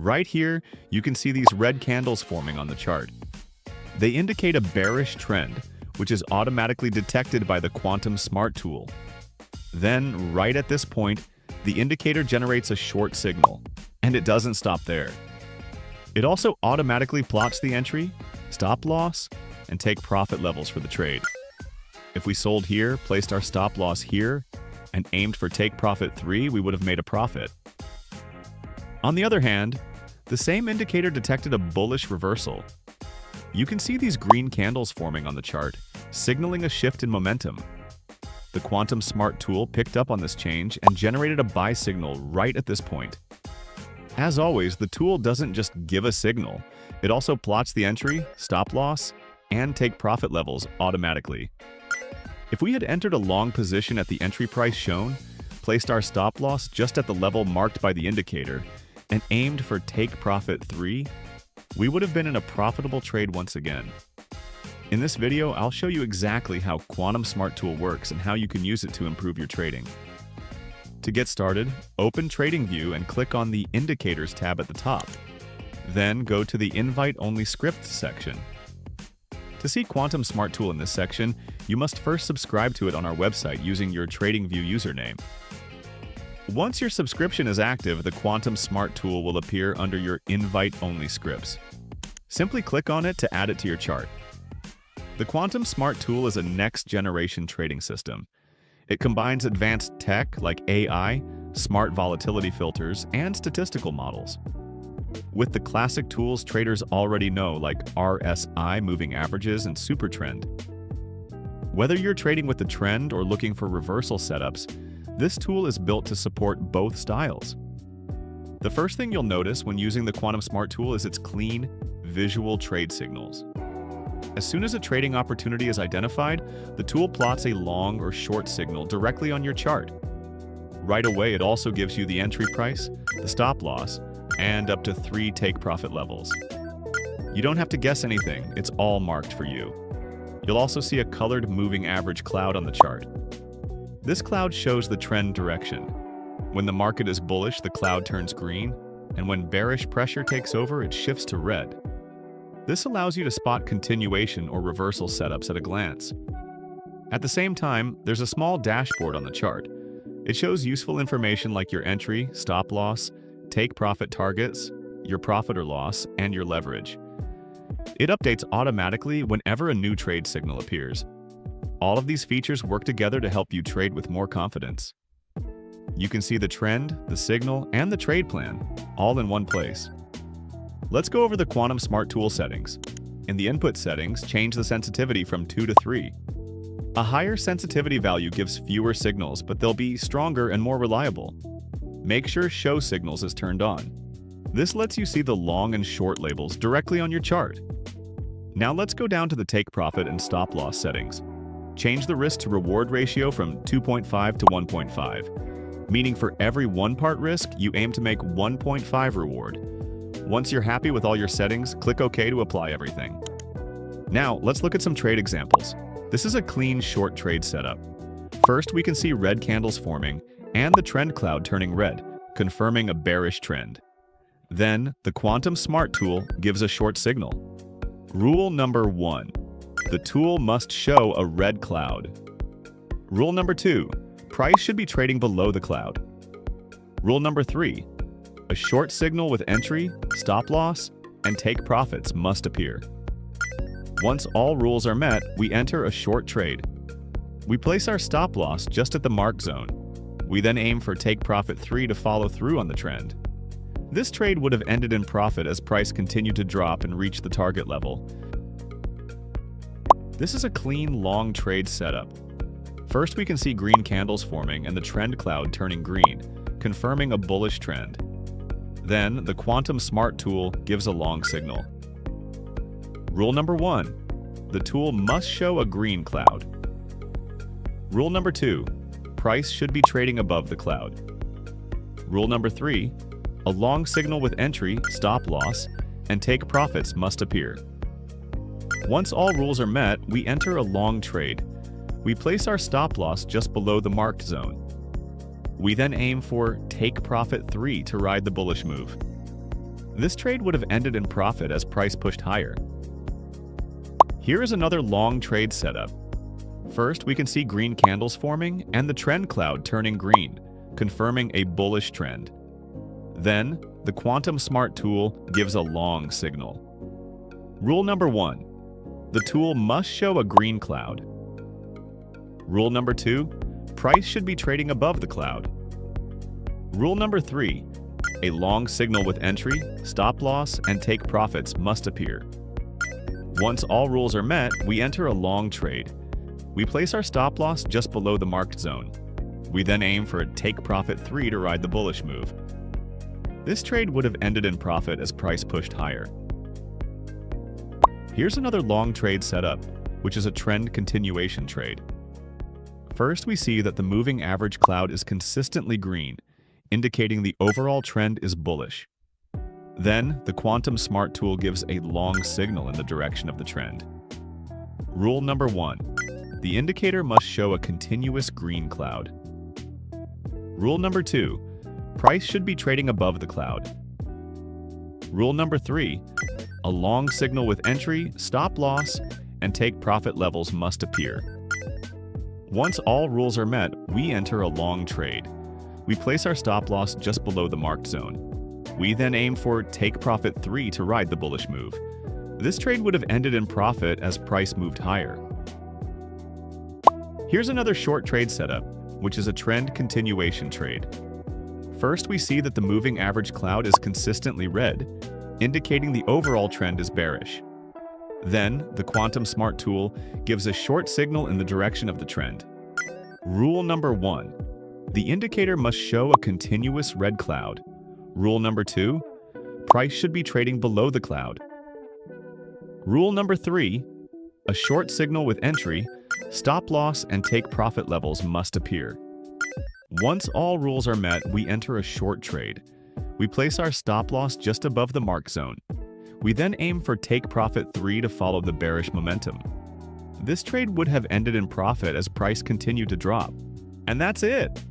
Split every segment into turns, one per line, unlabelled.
Right here, you can see these red candles forming on the chart. They indicate a bearish trend, which is automatically detected by the Quantum Smart tool. Then, right at this point, the indicator generates a short signal, and it doesn't stop there. It also automatically plots the entry, stop loss, and take profit levels for the trade. If we sold here, placed our stop loss here, and aimed for take profit 3, we would have made a profit. On the other hand, the same indicator detected a bullish reversal. You can see these green candles forming on the chart, signaling a shift in momentum. The Quantum Smart tool picked up on this change and generated a buy signal right at this point. As always, the tool doesn't just give a signal, it also plots the entry, stop loss, and take profit levels automatically. If we had entered a long position at the entry price shown, placed our stop loss just at the level marked by the indicator, and aimed for take profit 3, we would have been in a profitable trade once again. In this video, I'll show you exactly how Quantum Smart tool works and how you can use it to improve your trading. To get started, open TradingView and click on the Indicators tab at the top. Then go to the Invite-Only Scripts section. To see Quantum Smart tool in this section, you must first subscribe to it on our website using your TradingView username. Once your subscription is active, the Quantum Smart tool will appear under your Invite-Only Scripts. Simply click on it to add it to your chart. The Quantum Smart tool is a next-generation trading system. It combines advanced tech like AI, smart volatility filters, and statistical models. With the classic tools traders already know like RSI, moving averages, and super trend. Whether you're trading with the trend or looking for reversal setups, this tool is built to support both styles. The first thing you'll notice when using the Quantum Smart tool is its clean, visual trade signals. As soon as a trading opportunity is identified, the tool plots a long or short signal directly on your chart. Right away, it also gives you the entry price, the stop loss, and up to 3 take profit levels. You don't have to guess anything, it's all marked for you. You'll also see a colored moving average cloud on the chart. This cloud shows the trend direction. When the market is bullish, the cloud turns green, and when bearish pressure takes over, it shifts to red. This allows you to spot continuation or reversal setups at a glance. At the same time, there's a small dashboard on the chart. It shows useful information like your entry, stop loss, take profit targets, your profit or loss, and your leverage. It updates automatically whenever a new trade signal appears. All of these features work together to help you trade with more confidence. You can see the trend, the signal, and the trade plan, all in one place. Let's go over the Quantum Smart tool settings. In the input settings, change the sensitivity from 2 to 3. A higher sensitivity value gives fewer signals, but they'll be stronger and more reliable. Make sure Show Signals is turned on. This lets you see the long and short labels directly on your chart. Now let's go down to the take profit and stop loss settings. Change the risk to reward ratio from 2.5 to 1.5, meaning for every 1 part risk, you aim to make 1.5 reward. Once you're happy with all your settings, click OK to apply everything. Now, let's look at some trade examples. This is a clean short trade setup. First, we can see red candles forming and the trend cloud turning red, confirming a bearish trend. Then, the Quantum Smart tool gives a short signal. Rule number 1. The tool must show a red cloud. Rule number 2. Price should be trading below the cloud. Rule number 3. A short signal with entry, stop loss, and take profits must appear. Once all rules are met, we enter a short trade. We place our stop loss just at the mark zone. We then aim for take profit 3 to follow through on the trend. This trade would have ended in profit as price continued to drop and reach the target level. This is a clean, long trade setup. First, we can see green candles forming and the trend cloud turning green, confirming a bullish trend. Then, the Quantum Smart tool gives a long signal. Rule number 1. The tool must show a green cloud. Rule number 2. Price should be trading above the cloud. Rule number 3. A long signal with entry, stop loss, and take profits must appear. Once all rules are met, we enter a long trade. We place our stop loss just below the marked zone. We then aim for take profit 3 to ride the bullish move. This trade would have ended in profit as price pushed higher. Here is another long trade setup. First, we can see green candles forming and the trend cloud turning green, confirming a bullish trend. Then, the Quantum Smart tool gives a long signal. Rule number 1. The tool must show a green cloud. Rule number 2. Price should be trading above the cloud. Rule number 3. A long signal with entry, stop loss, and take profits must appear. Once all rules are met, we enter a long trade. We place our stop loss just below the marked zone. We then aim for a take profit 3 to ride the bullish move. This trade would have ended in profit as price pushed higher. Here's another long trade setup, which is a trend continuation trade. First, we see that the moving average cloud is consistently green, indicating the overall trend is bullish. Then, the Quantum Smart tool gives a long signal in the direction of the trend. Rule number 1. The indicator must show a continuous green cloud. Rule number 2. Price should be trading above the cloud. Rule number 3. A long signal with entry, stop loss, and take profit levels must appear. Once all rules are met, we enter a long trade. We place our stop loss just below the marked zone. We then aim for take profit 3 to ride the bullish move. This trade would have ended in profit as price moved higher. Here's another short trade setup, which is a trend continuation trade. First, we see that the moving average cloud is consistently red, indicating the overall trend is bearish. Then, the Quantum Smart tool gives a short signal in the direction of the trend. Rule number 1. The indicator must show a continuous red cloud. Rule number 2. Price should be trading below the cloud. Rule number 3. A short signal with entry, stop loss, and take profit levels must appear. Once all rules are met, we enter a short trade. We place our stop loss just above the mark zone. We then aim for take profit 3 to follow the bearish momentum. This trade would have ended in profit as price continued to drop. And that's it!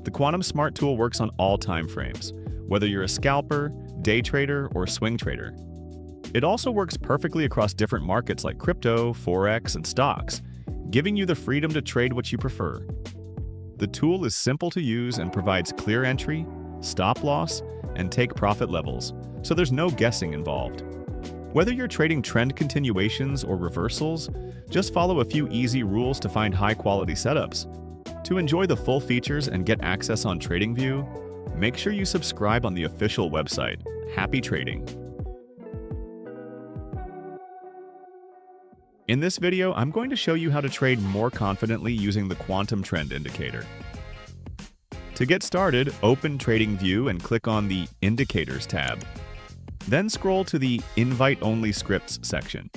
The Quantum Smart tool works on all time frames, whether you're a scalper, day trader, or swing trader. It also works perfectly across different markets like crypto, forex, and stocks, giving you the freedom to trade what you prefer. The tool is simple to use and provides clear entry, stop loss, and take profit levels, so there's no guessing involved. Whether you're trading trend continuations or reversals, just follow a few easy rules to find high-quality setups. To enjoy the full features and get access on TradingView, make sure you subscribe on the official website. Happy trading! In this video, I'm going to show you how to trade more confidently using the Quantum Trend Indicator. To get started, open TradingView and click on the Indicators tab. Then scroll to the Invite Only Scripts section.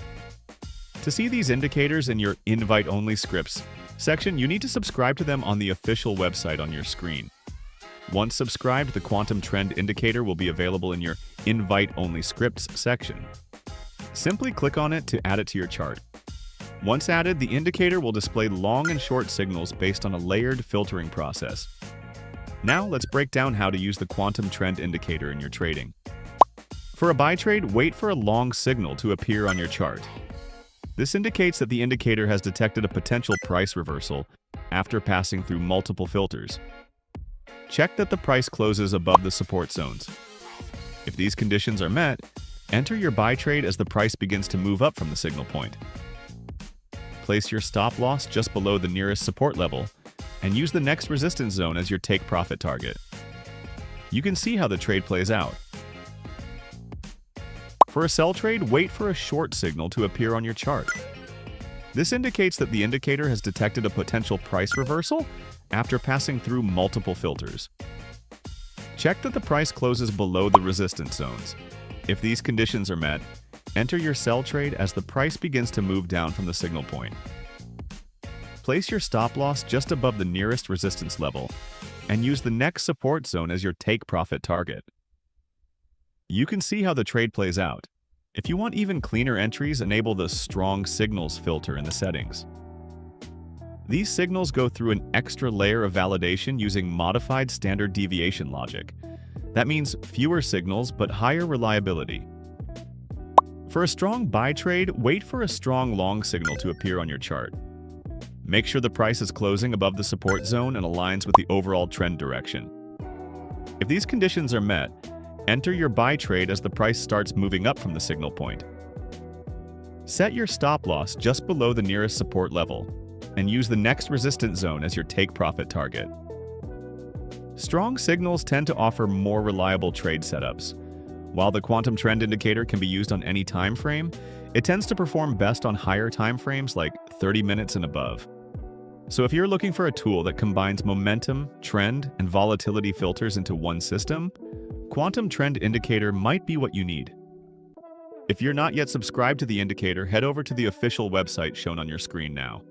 To see these indicators in your Invite Only Scripts section, you need to subscribe to them on the official website on your screen. Once subscribed, the Quantum Trend Indicator will be available in your Invite Only Scripts section. Simply click on it to add it to your chart. Once added, the indicator will display long and short signals based on a layered filtering process. Now let's break down how to use the Quantum Trend Indicator in your trading. For a buy trade, wait for a long signal to appear on your chart. This indicates that the indicator has detected a potential price reversal after passing through multiple filters. Check that the price closes above the support zones. If these conditions are met, enter your buy trade as the price begins to move up from the signal point. Place your stop loss just below the nearest support level and use the next resistance zone as your take profit target. You can see how the trade plays out. For a sell trade, wait for a short signal to appear on your chart. This indicates that the indicator has detected a potential price reversal after passing through multiple filters. Check that the price closes below the resistance zones. If these conditions are met, enter your sell trade as the price begins to move down from the signal point. Place your stop loss just above the nearest resistance level and use the next support zone as your take profit target. You can see how the trade plays out. If you want even cleaner entries, enable the Strong Signals filter in the settings. These signals go through an extra layer of validation using modified standard deviation logic. That means fewer signals but higher reliability. For a strong buy trade, wait for a strong long signal to appear on your chart. Make sure the price is closing above the support zone and aligns with the overall trend direction. If these conditions are met, enter your buy trade as the price starts moving up from the signal point. Set your stop loss just below the nearest support level and use the next resistance zone as your take profit target. Strong signals tend to offer more reliable trade setups. While the quantum trend indicator can be used on any time frame, it tends to perform best on higher time frames like 30 minutes and above. So if you're looking for a tool that combines momentum, trend, and volatility filters into one system, Quantum Trend Indicator might be what you need. If you're not yet subscribed to the indicator, head over to the official website shown on your screen now.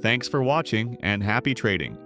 Thanks for watching and happy trading!